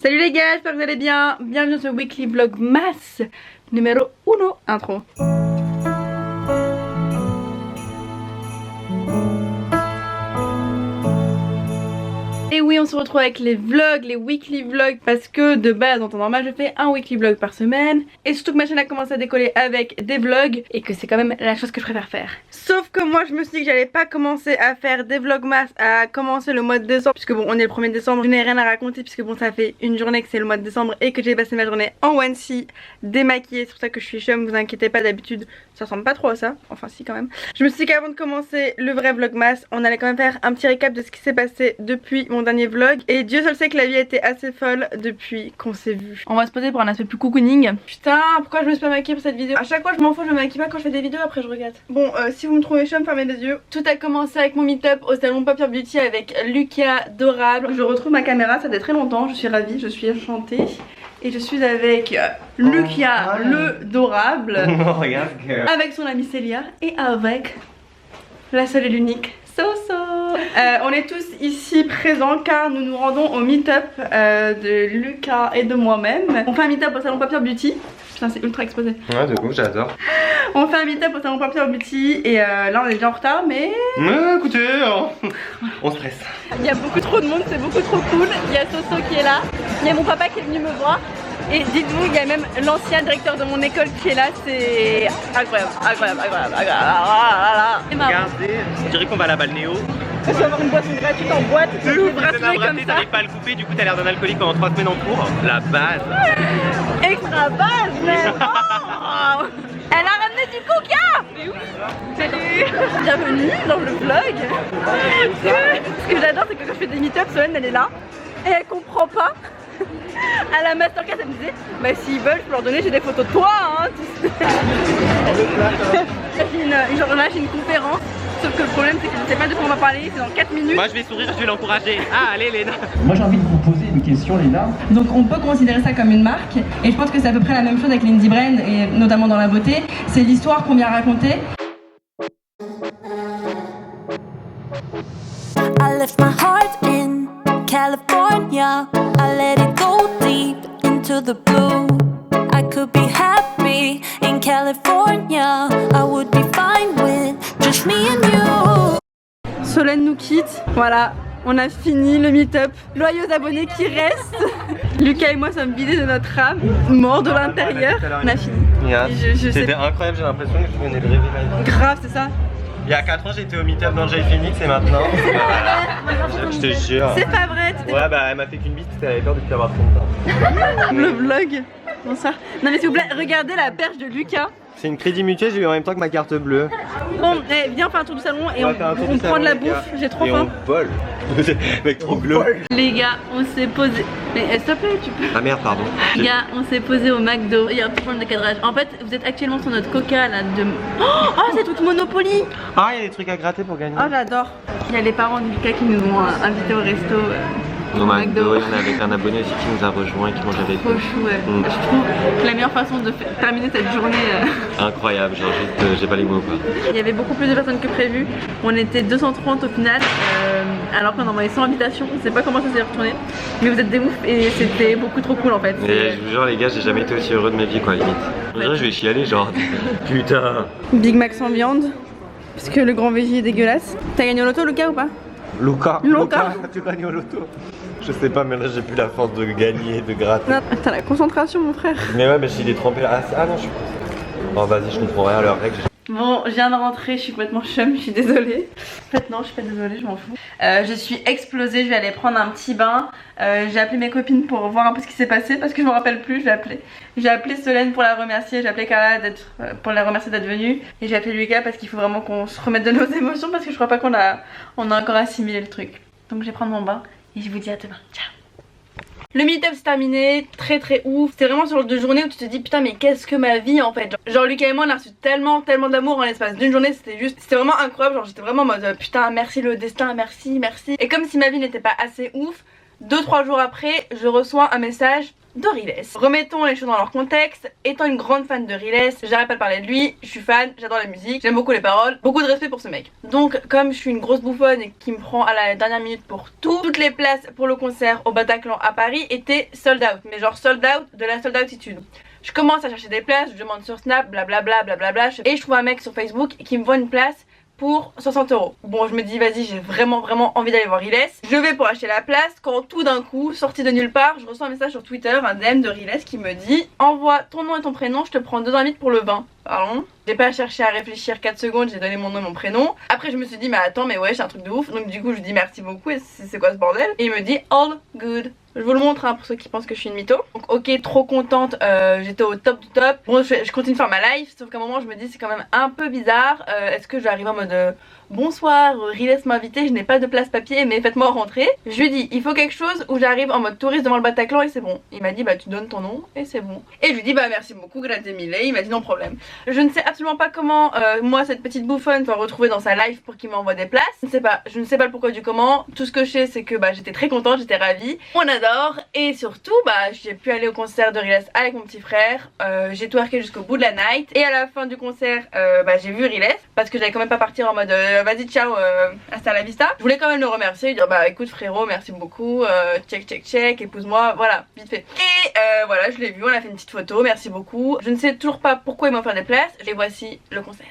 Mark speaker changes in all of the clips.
Speaker 1: Salut les gars, j'espère que vous allez bien. Bienvenue sur le Weekly Vlogmas numéro 1 intro. Et oui, on se retrouve avec les vlogs, les weekly vlogs, parce que de base en temps normal je fais un weekly vlog par semaine. Et surtout que ma chaîne a commencé à décoller avec des vlogs et que c'est quand même la chose que je préfère faire. Sauf que moi je me suis dit que j'allais pas commencer à faire des vlogmas à commencer le mois de décembre, puisque bon on est le 1er décembre, je n'ai rien à raconter puisque bon ça fait une journée que c'est le mois de décembre et que j'ai passé ma journée en onesie démaquillée. C'est pour ça que je suis chum, vous inquiétez pas, d'habitude ça ressemble pas trop à ça, enfin si quand même. Je me suis dit qu'avant de commencer le vrai vlogmas, on allait quand même faire un petit récap de ce qui s'est passé depuis mon dernier vlog. Et Dieu seul sait que la vie a été assez folle depuis qu'on s'est vu. On va se poser pour un aspect plus cocooning. Putain, pourquoi je me suis pas maquillée pour cette vidéo? À chaque fois je m'en fous, je me maquille pas quand je fais des vidéos, après je regrette. Bon, si vous me trouvez chum, fermez les yeux. Tout a commencé avec mon meet-up au salon Pop Your Beauty avec Lucas Dorable. Je retrouve ma caméra, ça fait très longtemps, je suis ravie, je suis enchantée. Et je suis avec Lucas le Dorable, avec son amie Célia et avec la seule et l'unique Soso. On est tous ici présents car nous nous rendons au meet-up de Lucas et de moi-même. On fait un meet-up au salon Pop Your Beauty. Putain, c'est ultra exposé.
Speaker 2: Ouais, de ouf, j'adore.
Speaker 1: On fait un meet-up au salon Pop Your Beauty et là on est déjà en retard, mais
Speaker 2: écoutez, on se presse.
Speaker 1: il y a beaucoup trop de monde, c'est beaucoup trop cool. Il y a Soso qui est là, il y a mon papa qui est venu me voir. Et dites-vous, il y a même l'ancien directeur de mon école qui est là, c'est incroyable, incroyable, incroyable, incroyable.
Speaker 2: Regardez, on dirait qu'on va à la balnéo.
Speaker 1: Je vais avoir une boisson gratuite en boîte,
Speaker 2: De ouf,
Speaker 1: bracelet comme ça.
Speaker 2: t'arrives pas à le couper, du coup t'as l'air d'un alcoolique pendant 3 semaines en cours. La base.
Speaker 1: Extra base même. Oh. Elle a ramené du coca. Mais oui. Salut. Bienvenue dans le vlog. Ce que j'adore, c'est que quand je fais des meet-ups, Solène elle est là et elle comprend pas. À la masterclass elle me disait bah s'ils veulent je peux leur donner, j'ai des photos de toi hein. Genre là j'ai une conférence. Sauf que le problème c'est que je ne sais pas de quoi on va parler, c'est dans 4 minutes.
Speaker 2: Moi je vais sourire, je vais l'encourager. Ah allez Léna.
Speaker 3: Moi j'ai envie de vous poser une question Léna.
Speaker 4: Donc on peut considérer ça comme une marque et je pense que c'est à peu près la même chose avec l'indie brand et notamment dans la beauté. C'est l'histoire qu'on vient raconter.
Speaker 5: I left my heart in California. I let it go deep into the blue. I could be happy in California. I would be fine with just me and you.
Speaker 1: Solène nous quitte, voilà, on a fini le meet-up. Loyaux abonnés qui restent. Lucas et moi sommes vidés de notre âme, morts de l'intérieur. On a fini.
Speaker 2: C'était incroyable, j'ai l'impression que je venais de rêver ma vie.
Speaker 1: Grave, c'est ça.
Speaker 2: Il y a 4 ans j'étais au meet-up d'Angel Phoenix et maintenant. Je te jure.
Speaker 1: C'est pas vrai.
Speaker 2: Ouais bah elle m'a fait qu'une bite, elle avait peur de plus avoir trop de temps.
Speaker 1: Le vlog. Bonsoir. Non mais s'il vous plaît, regardez la perche de Lucas.
Speaker 2: C'est une crédit mutuelle, j'ai eu en même temps que ma carte bleue.
Speaker 1: Bon, viens faire un tour du salon et on prend de la bouffe, j'ai trop faim.
Speaker 2: On vole. Mec trop glauque.
Speaker 1: Les gars, on s'est posé. Mais s'il te plaît, tu peux.
Speaker 2: Ah merde, pardon.
Speaker 1: Les gars, on s'est posé au McDo. Il y a un petit problème de cadrage. En fait, vous êtes actuellement sur notre coca là de. Oh, c'est tout Monopoly.
Speaker 2: Ah, il y a des trucs à gratter pour gagner.
Speaker 1: Oh, j'adore. Il y a les parents de Lucas qui nous ont invités au resto.
Speaker 2: Au McDo, il y en a avec un abonné aussi qui nous a rejoint et qui mange avec nous.
Speaker 1: Trop chou, ouais. Je trouve que la meilleure façon de terminer cette journée.
Speaker 2: Incroyable, genre juste, j'ai pas les mots quoi.
Speaker 1: Il y avait beaucoup plus de personnes que prévu. On était 230 au final, alors qu'on a envoyé 100 invitations. On sait pas comment ça s'est retourné. Mais vous êtes des ouf et c'était beaucoup trop cool en fait.
Speaker 2: Et je vous jure, les gars, j'ai jamais été aussi heureux de ma vie quoi, limite. Je dirais, je vais chialer, genre. Putain.
Speaker 1: Big Mac sans viande, parce que le grand VJ est dégueulasse. T'as gagné au loto, Lucas, ou pas?
Speaker 2: Luca,
Speaker 1: Luca.
Speaker 2: tu gagnes au loto? Je sais pas, mais là j'ai plus la force de gagner, de gratter.
Speaker 1: Non, t'as la concentration, mon frère.
Speaker 2: Mais ouais, mais s'il est trempé là. Ah non, je suis. Oh vas-y, je comprends rien à leurs règles.
Speaker 1: Bon, je viens de rentrer, je suis complètement chum, je suis désolée. En fait non, je suis pas désolée, je m'en fous. Je suis explosée, je vais aller prendre un petit bain. J'ai appelé mes copines pour voir un peu ce qui s'est passé parce que je me rappelle plus, j'ai appelé Solène pour la remercier, j'ai appelé Carla pour la remercier d'être venue. Et j'ai appelé Lucas parce qu'il faut vraiment qu'on se remette de nos émotions parce que je crois pas qu'on a encore assimilé le truc. Donc je vais prendre mon bain et je vous dis à demain, ciao. Le meet-up c'est terminé, très ouf. C'était vraiment ce genre de journée où tu te dis putain mais qu'est-ce que ma vie en fait. Genre Lucas et moi on a reçu tellement d'amour en l'espace d'une journée, c'était vraiment incroyable. Genre j'étais vraiment en mode putain merci le destin, merci. Et comme si ma vie n'était pas assez ouf, 2-3 jours après je reçois un message de Riles. Remettons les choses dans leur contexte. Étant une grande fan de Riles, j'arrête pas de parler de lui, je suis fan, j'adore la musique, j'aime beaucoup les paroles, beaucoup de respect pour ce mec. Donc comme je suis une grosse bouffonne et qui me prend à la dernière minute pour tout, toutes les places pour le concert au Bataclan à Paris étaient sold out, mais genre sold out de la sold outitude. Je commence à chercher des places, je demande sur Snap, blablabla, blablabla, et je trouve un mec sur Facebook qui me vend une place pour 60 €. Bon, je me dis vas-y, j'ai vraiment envie d'aller voir Riles. Je vais pour acheter la place quand tout d'un coup, sorti de nulle part, je reçois un message sur Twitter, un DM de Riles qui me dit envoie ton nom et ton prénom, je te prends 2 invites pour le 20. Pardon. J'ai pas cherché à réfléchir 4 secondes, j'ai donné mon nom et mon prénom. Après je me suis dit mais attends mais ouais c'est un truc de ouf. Donc du coup je lui dis merci beaucoup et c'est quoi ce bordel. Et il me dit all good. Je vous le montre hein, pour ceux qui pensent que je suis une mytho. Donc ok, trop contente, j'étais au top du top. Bon je continue de faire ma life, sauf qu'à un moment je me dis c'est quand même un peu bizarre. Est-ce que je vais arriver en mode bonsoir, Riles m'a invité, je n'ai pas de place papier mais faites-moi rentrer. Je lui dis il faut quelque chose où j'arrive en mode touriste devant le Bataclan et c'est bon. Il m'a dit bah tu donnes ton nom et c'est bon. Et je lui dis bah merci beaucoup, grazie mille. Il m'a dit non problème. Je ne sais absolument pas comment moi cette petite bouffonne va retrouver dans sa life pour qu'il m'envoie des places. Je ne sais pas le pourquoi du comment. Tout ce que je sais c'est que bah j'étais très contente, j'étais ravie. On adore et surtout bah j'ai pu aller au concert de Riles avec mon petit frère. J'ai twerké jusqu'au bout de la night et à la fin du concert bah j'ai vu Riles parce que j'allais quand même pas partir en mode vas-y ciao hasta la vista. Je voulais quand même le remercier, lui dire bah écoute frérot merci beaucoup, check épouse-moi, voilà vite fait. Et voilà je l'ai vu, on a fait une petite photo, merci beaucoup. Je ne sais toujours pas pourquoi il m'a offert des places et voici le concert.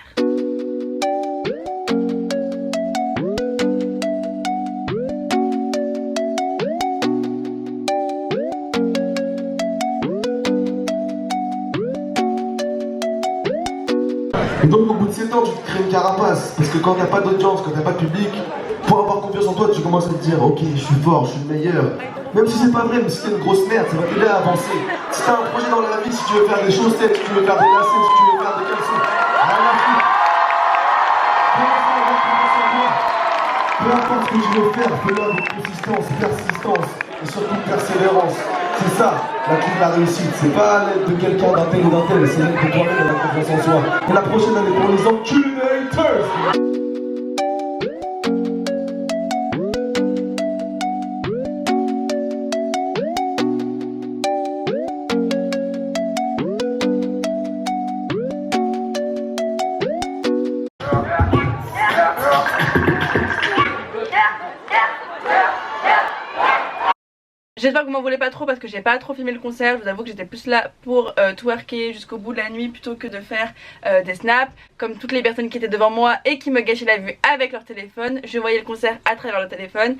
Speaker 6: Et donc au bout de 7 ans tu te crées une carapace, parce que quand t'as pas d'audience, quand t'as pas de public, pour avoir confiance en toi tu commences à te dire ok je suis fort, je suis le meilleur. Même si c'est pas vrai, mais si t'es une grosse merde, ça va t'aider à avancer. Si t'as un projet dans la vie, si tu veux faire des chaussettes, si tu veux faire des lacets, si tu veux faire des caleçons, rien à foutre. Peu importe ce que tu veux faire, fais-le avec consistance, persistance et surtout persévérance. C'est ça la clé de la réussite, c'est pas à l'aide de quelqu'un, d'un tel ou d'un tel, c'est l'aide de toi-même et la confiance en soi. Et la prochaine année pour les enculators.
Speaker 1: J'espère que vous m'en voulez pas trop parce que j'ai pas trop filmé le concert. Je vous avoue que j'étais plus là pour twerker jusqu'au bout de la nuit plutôt que de faire des snaps. Comme toutes les personnes qui étaient devant moi et qui me gâchaient la vue avec leur téléphone. Je voyais le concert à travers le téléphone.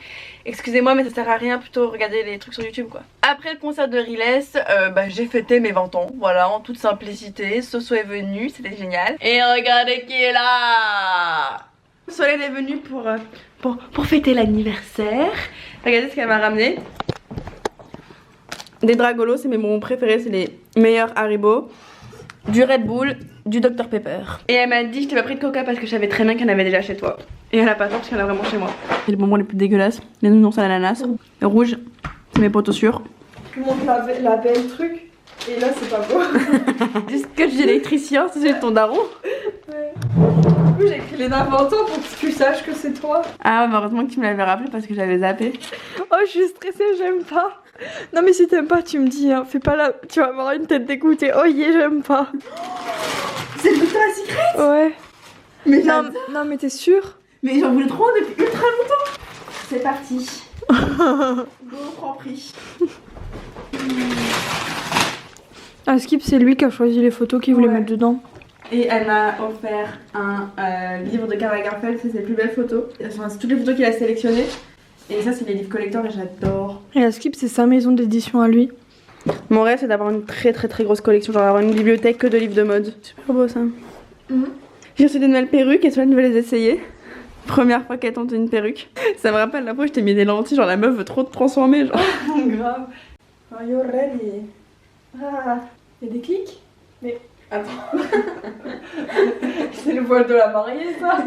Speaker 1: Excusez-moi mais ça sert à rien, plutôt regarder les trucs sur YouTube quoi. Après le concert de Riles, j'ai fêté mes 20 ans. Voilà, en toute simplicité. Soso est venu, c'était génial. Et regardez qui est là. Solène est venue pour fêter l'anniversaire. Regardez ce qu'elle m'a ramené. Des Dragolos, c'est mes bonbons préférés, c'est les meilleurs Haribo. Du Red Bull, du Dr Pepper. Et elle m'a dit je t'ai pas pris de coca parce que je savais très bien qu'elle en avait déjà chez toi. Et elle a pas tort parce qu'elle a vraiment chez moi. C'est les bonbons les plus dégueulasses, les nounours à l'ananas. Le rouge, c'est mes potos sûrs.
Speaker 7: Tout le monde la belle truc et là c'est pas beau.
Speaker 1: Du scotch d'électricien, c'est ton daron.
Speaker 7: Ouais. Du coup j'ai écrit les inventants pour que tu saches que c'est toi.
Speaker 1: Ah ouais, mais heureusement que tu me l'avais rappelé parce que j'avais zappé.
Speaker 7: Oh je suis stressée, j'aime pas. Non mais si t'aimes pas tu me dis hein, fais pas là, tu vas avoir une tête dégoûtée. Oh yeah j'aime pas.
Speaker 1: C'est le Victoria's Secret.
Speaker 7: Ouais.
Speaker 1: Mais
Speaker 7: non mais t'es sûre?
Speaker 1: Mais j'en voulais trop depuis ultra longtemps. C'est parti. Go prends prix.
Speaker 7: Ah Skip c'est lui qui a choisi les photos qu'il voulait mettre dedans.
Speaker 1: Et elle m'a offert un livre de Karl Lagerfeld, c'est ses plus belles photos. Enfin, c'est toutes les photos qu'il a sélectionnées. Et ça c'est les livres collector et j'adore.
Speaker 7: Et à Skip c'est sa maison d'édition à lui.
Speaker 1: Mon rêve c'est d'avoir une très grosse collection, genre avoir une bibliothèque que de livres de mode. Super beau ça. J'ai reçu des nouvelles perruques et Solène veut les essayer. Première fois qu'elle tente une perruque. Ça me rappelle la fois où je t'ai mis des lentilles, genre la meuf veut trop te transformer genre.
Speaker 7: Grave. Are you ready? Ah, y'a des clics? Mais attends. C'est le voile de la mariée ça.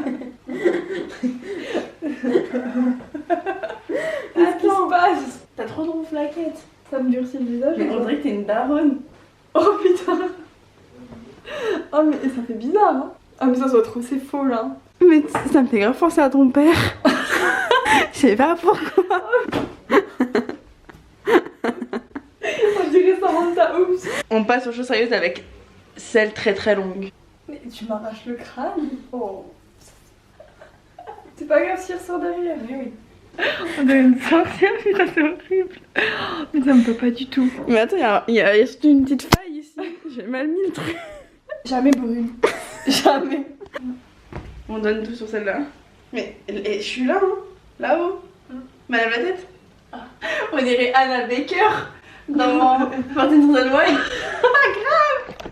Speaker 7: Qu'est-ce qui se passe?
Speaker 1: T'as trop de rouflaquettes.
Speaker 7: Ça me durcit le visage.
Speaker 1: Mais on dirait que t'es une daronne.
Speaker 7: Oh putain. Oh mais ça fait bizarre hein. Ah mais ça se trouve c'est faux là.
Speaker 1: Mais ça me fait grave penser à ton père. Je sais pas pourquoi.
Speaker 7: On dirait ça Ah, oups.
Speaker 1: On passe aux choses sérieuses avec celle très très longue.
Speaker 7: Mais tu m'arraches le crâne. Oh. C'est pas grave s'il ressort derrière. Mais oui.
Speaker 1: On doit me sortir, putain, c'est horrible. Mais ça me peut pas du tout. Mais attends, il y a surtout une petite faille ici. J'ai mal mis le truc.
Speaker 7: Jamais brune. Jamais.
Speaker 1: On donne tout sur celle-là. Mais je suis là, hein. Là-haut. Madame la tête. On dirait Anna Baker dans Martin Scorsese.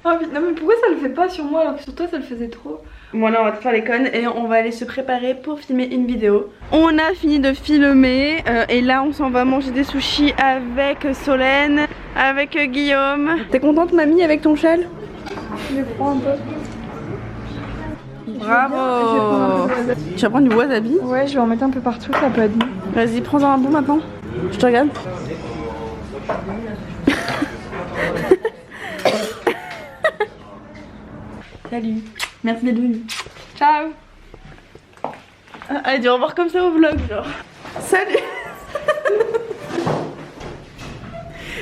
Speaker 7: Oh putain, non mais pourquoi ça le fait pas sur moi alors que sur toi ça le faisait trop?
Speaker 1: Bon là on va faire les connes et on va aller se préparer pour filmer une vidéo. On a fini de filmer et là on s'en va manger des sushis avec Solène, avec Guillaume. T'es contente mamie avec ton châle?
Speaker 7: Je prends un peu.
Speaker 1: Bravo. Tu vas prendre du wasabi?
Speaker 7: Ouais, je vais en mettre un peu partout, ça peut être bon.
Speaker 1: Vas-y, prends-en un bout maintenant. Je te regarde. Salut. Merci d'être venu.
Speaker 7: Ciao.
Speaker 1: Allez, dis au revoir comme ça au vlog, genre. Salut.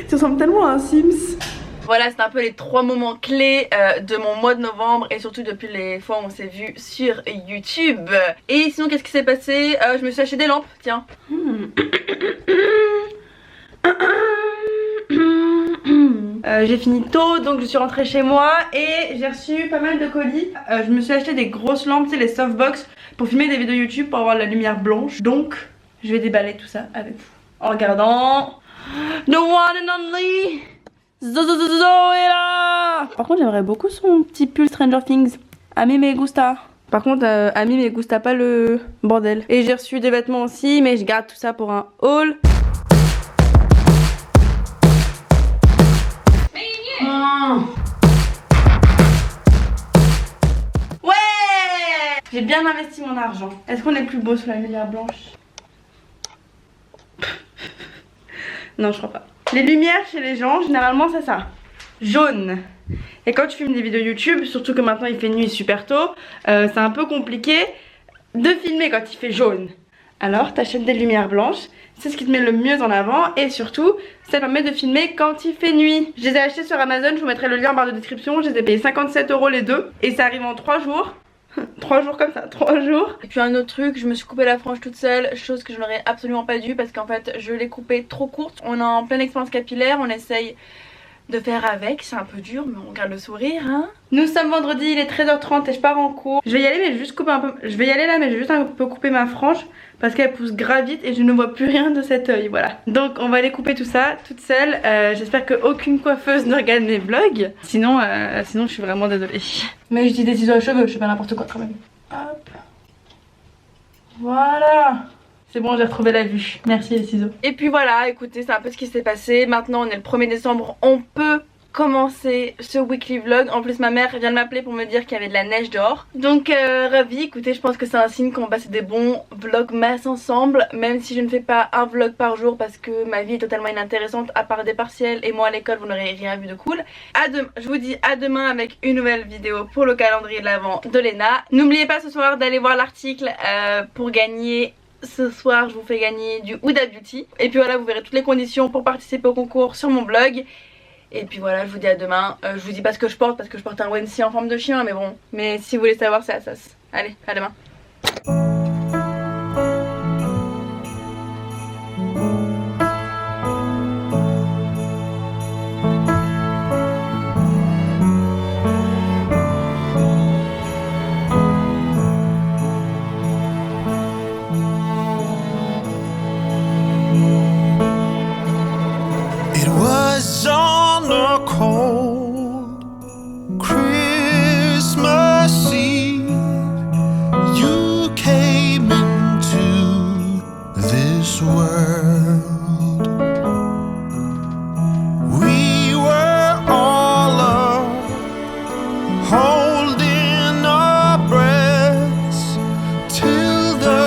Speaker 1: Tu ressembles tellement à un Sims. Voilà, c'est un peu les 3 moments clés de mon mois de novembre et surtout depuis les fois où on s'est vu sur YouTube. Et sinon, qu'est-ce qui s'est passé? Je me suis acheté des lampes, tiens. J'ai fini tôt, donc je suis rentrée chez moi et j'ai reçu pas mal de colis. Je me suis acheté des grosses lampes, tu sais, les softbox, pour filmer des vidéos YouTube pour avoir la lumière blanche. Donc, je vais déballer tout ça avec vous en regardant The One and Only Zoila. Par contre, j'aimerais beaucoup son petit pull Stranger Things. A mí me gusta. Par contre, a mí me gusta pas le bordel. Et j'ai reçu des vêtements aussi, mais je garde tout ça pour un haul. Ouais, j'ai bien investi mon argent. Est-ce qu'on est plus beau sous la lumière blanche? Non, je crois pas. Les lumières chez les gens, généralement c'est ça. Jaune. Et quand tu filmes des vidéos YouTube, surtout que maintenant il fait nuit super tôt, c'est un peu compliqué de filmer quand il fait jaune. Alors t'achètes des lumières blanches, c'est ce qui te met le mieux en avant et surtout ça permet de filmer quand il fait nuit. Je les ai achetés sur Amazon, je vous mettrai le lien en barre de description, je les ai payés 57 € les deux et ça arrive en 3 jours. 3 jours comme ça, 3 jours. Et puis un autre truc, je me suis coupé la frange toute seule, chose que je n'aurais absolument pas dû parce qu'en fait je l'ai coupée trop courte. On est en pleine expérience capillaire, on essaye de faire avec, c'est un peu dur mais on garde le sourire hein. Nous sommes vendredi, il est 13h30 et je pars en cours. Je vais y aller mais je vais juste couper un peu, je vais y aller là mais je vais juste un peu couper ma frange parce qu'elle pousse grave vite et je ne vois plus rien de cet œil, voilà. Donc on va aller couper tout ça toute seule, j'espère qu'aucune coiffeuse ne regarde mes vlogs. Sinon je suis vraiment désolée. Mais je dis des ciseaux à cheveux, je fais pas n'importe quoi quand même. Hop. Voilà. C'est bon, j'ai retrouvé la vue. Merci les ciseaux. Et puis voilà, écoutez, c'est un peu ce qui s'est passé. Maintenant, on est le 1er décembre. On peut commencer ce weekly vlog. En plus, ma mère vient de m'appeler pour me dire qu'il y avait de la neige dehors. Donc, ravie. Écoutez, je pense que c'est un signe qu'on va passer des bons vlogmas ensemble. Même si je ne fais pas un vlog par jour parce que ma vie est totalement inintéressante à part des partiels. Et moi à l'école, vous n'aurez rien vu de cool. Je vous dis à demain avec une nouvelle vidéo pour le calendrier de l'Avent de Léna. N'oubliez pas ce soir d'aller voir l'article pour gagner. Ce soir je vous fais gagner du Huda Beauty. Et puis voilà, vous verrez toutes les conditions pour participer au concours sur mon blog. Et puis voilà, je vous dis à demain. Je vous dis pas ce que je porte parce que je porte un onesie en forme de chien. Mais bon, mais si vous voulez savoir c'est Assas. Allez, à demain.
Speaker 8: On a cold